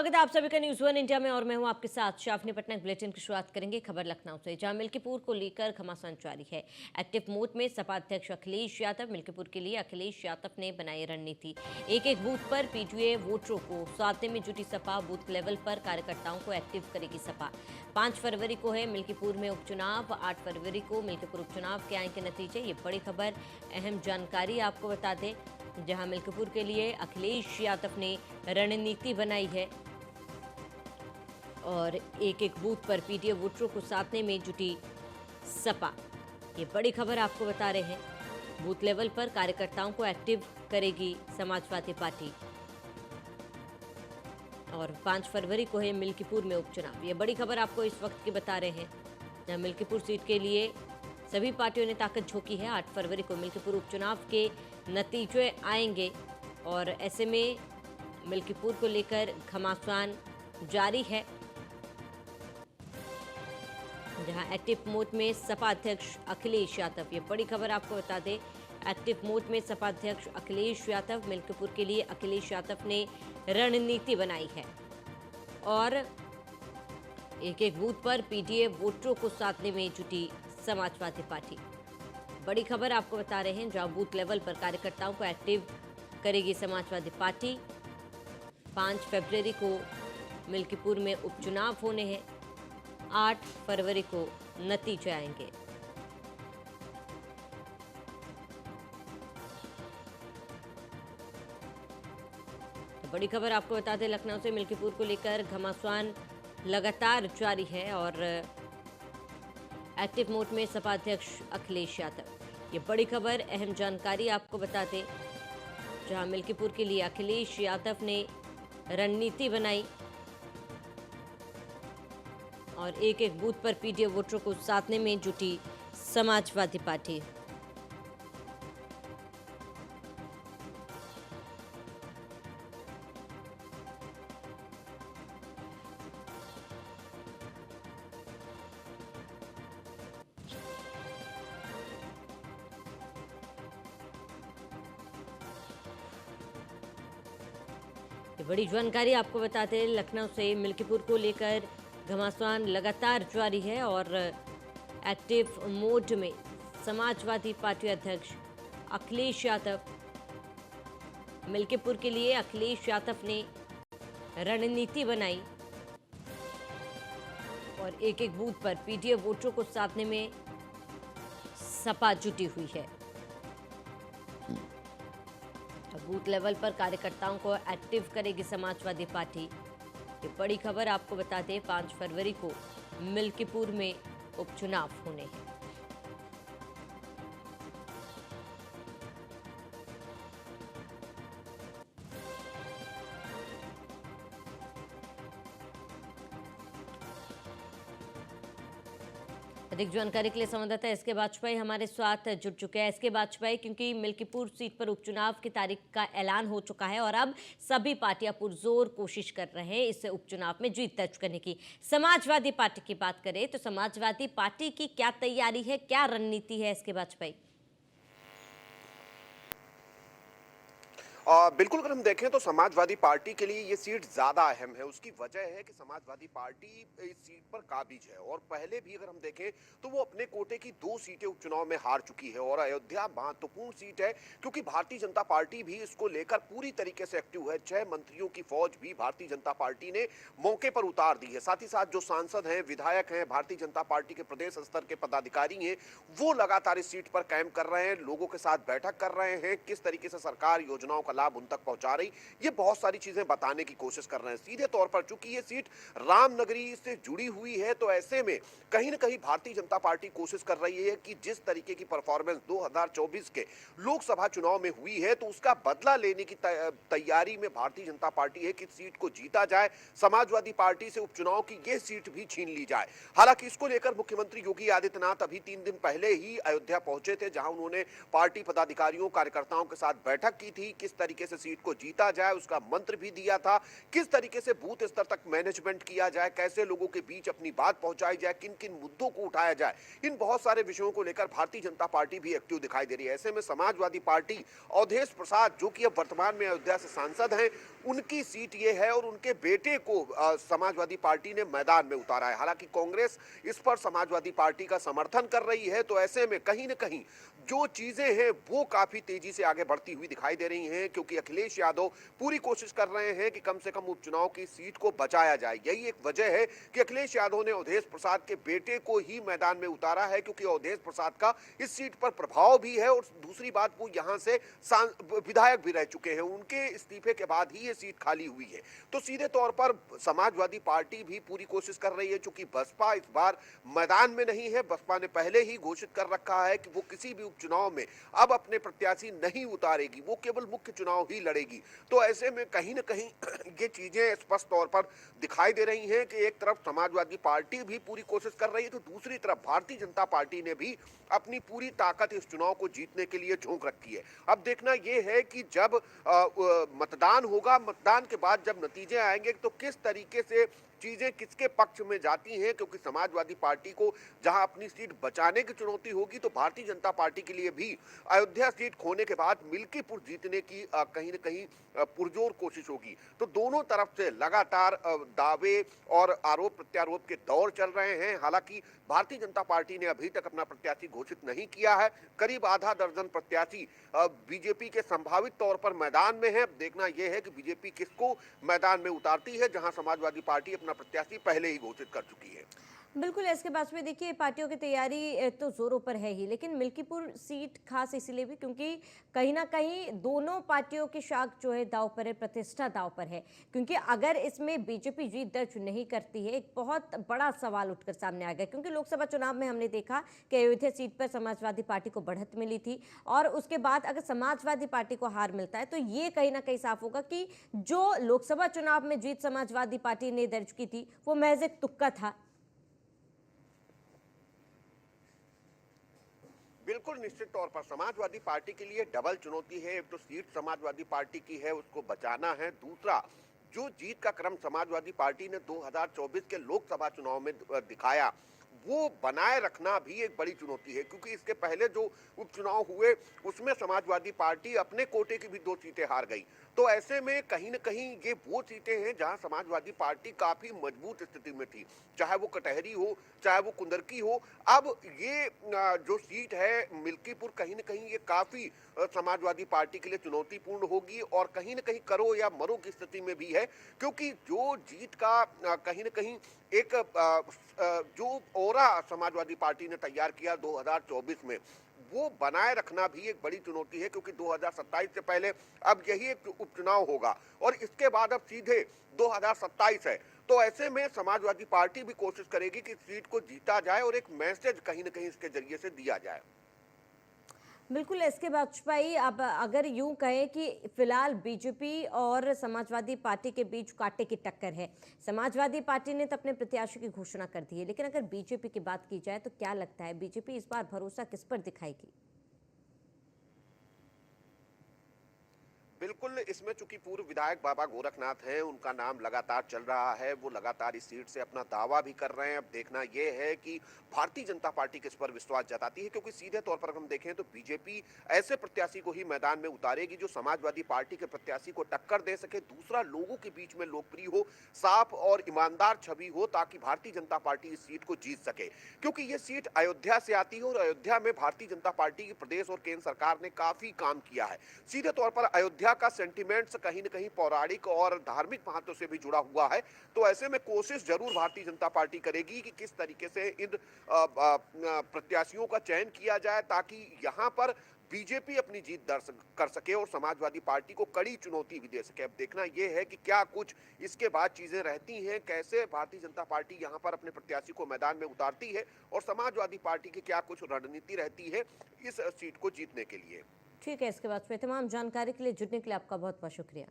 स्वागत है आप सभी का न्यूज़ वन इंडिया में और मैं हूं आपके साथ शाफनी पटनायक। बुलेटिन की शुरुआत करेंगे खबर लखनऊ से, जहां मिल्कीपुर को लेकर घमासान जारी है। एक्टिव मोड में सपा अध्यक्ष अखिलेश यादव। मिल्कीपुर के लिए अखिलेश यादव ने बनाई रणनीति। एक एक बूथ पर पीटीए वोटरों को साधने में जुटी सपा। बूथ लेवल पर कार्यकर्ताओं को एक्टिव करेगी सपा। 5 फरवरी को है मिल्कीपुर में उपचुनाव। 8 फरवरी को मिल्कीपुर उपचुनाव के आएंगे नतीजे। ये बड़ी खबर, अहम जानकारी आपको बता दें, जहां मिल्कीपुर के लिए अखिलेश यादव ने रणनीति बनाई है और एक एक बूथ पर पीटीए वोटरों को साधने में जुटी सपा। ये बड़ी खबर आपको बता रहे हैं। बूथ लेवल पर कार्यकर्ताओं को एक्टिव करेगी समाजवादी पार्टी और 5 फरवरी को है मिल्कीपुर में उपचुनाव। ये बड़ी खबर आपको इस वक्त की बता रहे हैं, जहां मिल्कीपुर सीट के लिए सभी पार्टियों ने ताकत झोंकी है। 8 फरवरी को मिल्कीपुर उपचुनाव के नतीजे आएंगे और ऐसे में मिल्कीपुर को लेकर घमासान जारी है, जहां एक्टिव मोड में सपा अध्यक्ष अखिलेश यादव। ये बड़ी खबर आपको बता दें, एक्टिव मोड में सपा अध्यक्ष अखिलेश यादव। मिल्कीपुर के लिए अखिलेश यादव ने रणनीति बनाई है और एक एक बूथ पर पीटीए वोटरों को साधने में जुटी समाजवादी पार्टी। बड़ी खबर आपको बता रहे हैं, जहां बूथ लेवल पर कार्यकर्ताओं को एक्टिव करेगी समाजवादी पार्टी। 5 फरवरी को मिल्कीपुर में उपचुनाव होने हैं। 8 फरवरी को नतीजे आएंगे। तो बड़ी खबर आपको बता दें, लखनऊ से मिल्कीपुर को लेकर घमासान लगातार जारी है और एक्टिव मोड में सपा अध्यक्ष अखिलेश यादव। ये बड़ी खबर, अहम जानकारी आपको बता दें, जहां मिल्कीपुर के लिए अखिलेश यादव ने रणनीति बनाई और एक एक बूथ पर पीटीए वोटरों को साधने में जुटी समाजवादी पार्टी। ये बड़ी जानकारी आपको बताते हैं, लखनऊ से मिल्कीपुर को लेकर घमासान लगातार जारी है और एक्टिव मोड में समाजवादी पार्टी अध्यक्ष अखिलेश यादव। मिल्कीपुर के लिए अखिलेश यादव ने रणनीति बनाई और एक एक बूथ पर पीटीए वोटरों को साधने में सपा जुटी हुई है। बूथ लेवल पर कार्यकर्ताओं को एक्टिव करेगी समाजवादी पार्टी। ये बड़ी खबर आपको बता दें, 5 फरवरी को मिल्कीपुर में उपचुनाव होने हैं। अधिक जानकारी के लिए संवाददाता एसके वाजपेयी हमारे साथ जुड़ चुके हैं। एसके वाजपेयी, क्योंकि मिल्कीपुर सीट पर उपचुनाव की तारीख का ऐलान हो चुका है और अब सभी पार्टियां पुरजोर कोशिश कर रहे हैं इस उपचुनाव में जीत दर्ज करने की। समाजवादी पार्टी की बात करें तो समाजवादी पार्टी की क्या तैयारी है, क्या रणनीति है एसके वाजपेयी? बिल्कुल, अगर हम देखें तो समाजवादी पार्टी के लिए ये सीट ज्यादा अहम है। उसकी वजह है कि समाजवादी पार्टी इस सीट पर काबिज है और पहले भी अगर हम देखें तो वो अपने कोटे की 2 सीटें उपचुनाव में हार चुकी है और अयोध्या महत्वपूर्ण सीट है क्योंकि भारतीय जनता पार्टी भी इसको लेकर पूरी तरीके से एक्टिव है। 6 मंत्रियों की फौज भी भारतीय जनता पार्टी ने मौके पर उतार दी है। साथ ही साथ जो सांसद हैं, विधायक हैं, भारतीय जनता पार्टी के प्रदेश स्तर के पदाधिकारी हैं, वो लगातार इस सीट पर कायम कर रहे हैं, लोगों के साथ बैठक कर रहे हैं, किस तरीके से सरकार योजनाओं का लाभ उन तक पहुंचा रही, ये बहुत सारी चीजें बताने की कोशिश कर रहे हैं। सीधे तौर पर चूंकि ये सीट रामनगरी से जुड़ी हुई है तो ऐसे में कहीं ना कहीं भारतीय जनता पार्टी कोशिश कर रही है कि जिस तरीके की परफॉर्मेंस 2024 के लोकसभा चुनाव में हुई है तो उसका बदला लेने की तैयारी में भारतीय जनता पार्टी है कि सीट को जीता जाए, समाजवादी पार्टी से उपचुनाव की ये सीट भी छीन ली जाए। हालांकि इसको लेकर मुख्यमंत्री योगी आदित्यनाथ अभी 3 दिन पहले ही अयोध्या पहुंचे थे, जहां उन्होंने पार्टी पदाधिकारियों कार्यकर्ताओं के साथ बैठक की थी। किस तरीके से सीट को जीता जाए उसका मंत्र भी दिया था, किस तरीके से बूथ स्तर तक मैनेजमेंट किया जाए, कैसे लोगों के बीच अपनी बात पहुंचाई जाए, किन किन मुद्दों को उठाया जाए, इन बहुत सारे विषयों को लेकर भारतीय जनता पार्टी भी एक्टिव दिखाई दे रही है। ऐसे में समाजवादी पार्टी अवधेश प्रसाद, जो कि अब वर्तमान में अयोध्या से सांसद हैं, उनकी सीट ये है और उनके बेटे को समाजवादी पार्टी ने मैदान में उतारा है। हालांकि कांग्रेस इस पर समाजवादी पार्टी का समर्थन कर रही है, तो ऐसे में कहीं न कहीं जो चीजें हैं वो काफी तेजी से आगे बढ़ती हुई दिखाई दे रही हैं, क्योंकि अखिलेश यादव पूरी कोशिश कर रहे हैं कि कम से कम उपचुनाव की सीट को बचाया जाए। यही एक वजह है कि अखिलेश यादव ने अवधेश प्रसाद के बेटे को ही मैदान में उतारा है, क्योंकि अवधेश प्रसाद का इस सीट पर प्रभाव भी है और दूसरी बात, वो यहां से विधायक भी रह चुके हैं। उनके इस्तीफे के बाद ही ये सीट खाली हुई है। तो सीधे तौर पर समाजवादी पार्टी भी पूरी कोशिश कर रही है, चूंकि बसपा इस बार मैदान में नहीं है। बसपा ने पहले ही घोषित कर रखा है कि वो किसी भी उपचुनाव में अब अपने प्रत्याशी नहीं उतारेगी, वो केवल मुख्य चुनाव ही लड़ेगी। तो ऐसे में कहीं न कहीं ये चीजें स्पष्ट तौर पर दिखाई दे रही हैं कि एक तरफ समाजवादी पार्टी भी पूरी कोशिश कर रही है, तो दूसरी तरफ भारतीय जनता पार्टी ने भी अपनी पूरी ताकत इस चुनाव को जीतने के लिए झोंक रखी है। अब देखना यह है कि जब मतदान होगा, मतदान के बाद जब नतीजे आएंगे, तो किस तरीके से चीजें किसके पक्ष में जाती हैं, क्योंकि समाजवादी पार्टी को जहां अपनी सीट बचाने की चुनौती होगी, तो भारतीय जनता पार्टी के लिए भी अयोध्या सीट खोने के बाद मिल्कीपुर जीतने की कहीं न कहीं पुरजोर कोशिश होगी। तो दोनों तरफ से लगातार दावे और आरोप प्रत्यारोप के दौर चल रहे हैं। हालांकि भारतीय जनता पार्टी ने अभी तक अपना प्रत्याशी घोषित नहीं किया है। करीब आधा दर्जन प्रत्याशी बीजेपी के संभावित तौर पर मैदान में है। देखना यह है कि बीजेपी किसको मैदान में उतारती है, जहां समाजवादी पार्टी अपना प्रत्याशी पहले ही घोषित कर चुकी है। बिल्कुल, इसके बाद में देखिए पार्टियों की तैयारी तो जोरों पर है ही, लेकिन मिल्कीपुर सीट खास इसलिए भी क्योंकि कहीं ना कहीं दोनों पार्टियों की शाख जो है दांव पर है, प्रतिष्ठा दांव पर है। क्योंकि अगर इसमें बीजेपी जीत दर्ज नहीं करती है, एक बहुत बड़ा सवाल उठकर सामने आ गया। क्योंकि लोकसभा चुनाव में हमने देखा कि अयोध्या सीट पर समाजवादी पार्टी को बढ़त मिली थी, और उसके बाद अगर समाजवादी पार्टी को हार मिलता है तो ये कहीं ना कहीं साफ होगा कि जो लोकसभा चुनाव में जीत समाजवादी पार्टी ने दर्ज की थी वो महज एक तुक्का था। बिल्कुल, निश्चित तौर पर समाजवादी पार्टी के लिए डबल चुनौती है। एक तो सीट समाजवादी पार्टी की है, उसको बचाना है। दूसरा, जो जीत का क्रम समाजवादी पार्टी ने 2024 के लोकसभा चुनाव में दिखाया, वो बनाए रखना भी एक बड़ी चुनौती है, क्योंकि इसके पहले जो उपचुनाव हुए उसमें समाजवादी पार्टी अपने कोटे की भी 2 सीटें हार गई। तो ऐसे में कहीं न कहीं ये वो सीटें हैं जहां समाजवादी पार्टी काफी मजबूत स्थिति में थी, चाहे वो कटहरी हो, चाहे वो कुंदरकी हो। अब ये जो सीट है मिल्कीपुर, कहीं न कहीं ये काफी समाजवादी पार्टी के लिए चुनौतीपूर्ण होगी और कहीं न कहीं करो या मरो की स्थिति में भी है, क्योंकि जो जीत का कहीं न कहीं एक जो ऑरा समाजवादी पार्टी ने तैयार किया 2024 में, वो बनाए रखना भी एक बड़ी चुनौती है, क्योंकि 2027 से पहले अब यही एक उपचुनाव होगा और इसके बाद अब सीधे 2027 है। तो ऐसे में समाजवादी पार्टी भी कोशिश करेगी कि सीट को जीता जाए और एक मैसेज कहीं न कहीं इसके जरिए से दिया जाए। बिल्कुल, इसके वाजपेयी अब अगर यूं कहें कि फिलहाल बीजेपी और समाजवादी पार्टी के बीच कांटे की टक्कर है। समाजवादी पार्टी ने तो अपने प्रत्याशी की घोषणा कर दी है, लेकिन अगर बीजेपी की बात की जाए तो क्या लगता है बीजेपी इस बार भरोसा किस पर दिखाएगी? बिल्कुल, इसमें चूंकि पूर्व विधायक बाबा गोरखनाथ हैं, उनका नाम लगातार चल रहा है, वो लगातार इस सीट से अपना दावा भी कर रहे हैं। अब देखना ये है कि भारतीय जनता पार्टी किस पर विश्वास जताती है, क्योंकि सीधे तौर पर हम देखें तो बीजेपी ऐसे प्रत्याशी को ही मैदान में उतारेगी जो समाजवादी पार्टी के प्रत्याशी को टक्कर दे सके, दूसरा लोगों के बीच में लोकप्रिय हो, साफ और ईमानदार छवि हो, ताकि भारतीय जनता पार्टी इस सीट को जीत सके। क्योंकि ये सीट अयोध्या से आती है और अयोध्या में भारतीय जनता पार्टी की प्रदेश और केंद्र सरकार ने काफी काम किया है। सीधे तौर पर अयोध्या का सेंटिमेंट्स कहीं न कहीं पौराणिक और धार्मिक महत्व से भी जुड़ा हुआ है। तो ऐसे में कोशिश जरूर भारतीय जनता पार्टी करेगी कि किस तरीके से इन प्रत्याशियों का चयन किया जाए, ताकि यहां पर बीजेपी अपनी जीत दर्ज कर सके और समाजवादी पार्टी को कड़ी चुनौती भी दे सके। अब देखना यह है कि क्या कुछ इसके बाद चीजें रहती हैं, कैसे भारतीय जनता पार्टी यहां पर अपने प्रत्याशी को मैदान में उतारती है और समाजवादी पार्टी की क्या कुछ रणनीति रहती है इस सीट को जीतने के लिए। ठीक है, इसके बाद में तमाम जानकारी के लिए जुड़ने के लिए आपका बहुत बहुत शुक्रिया।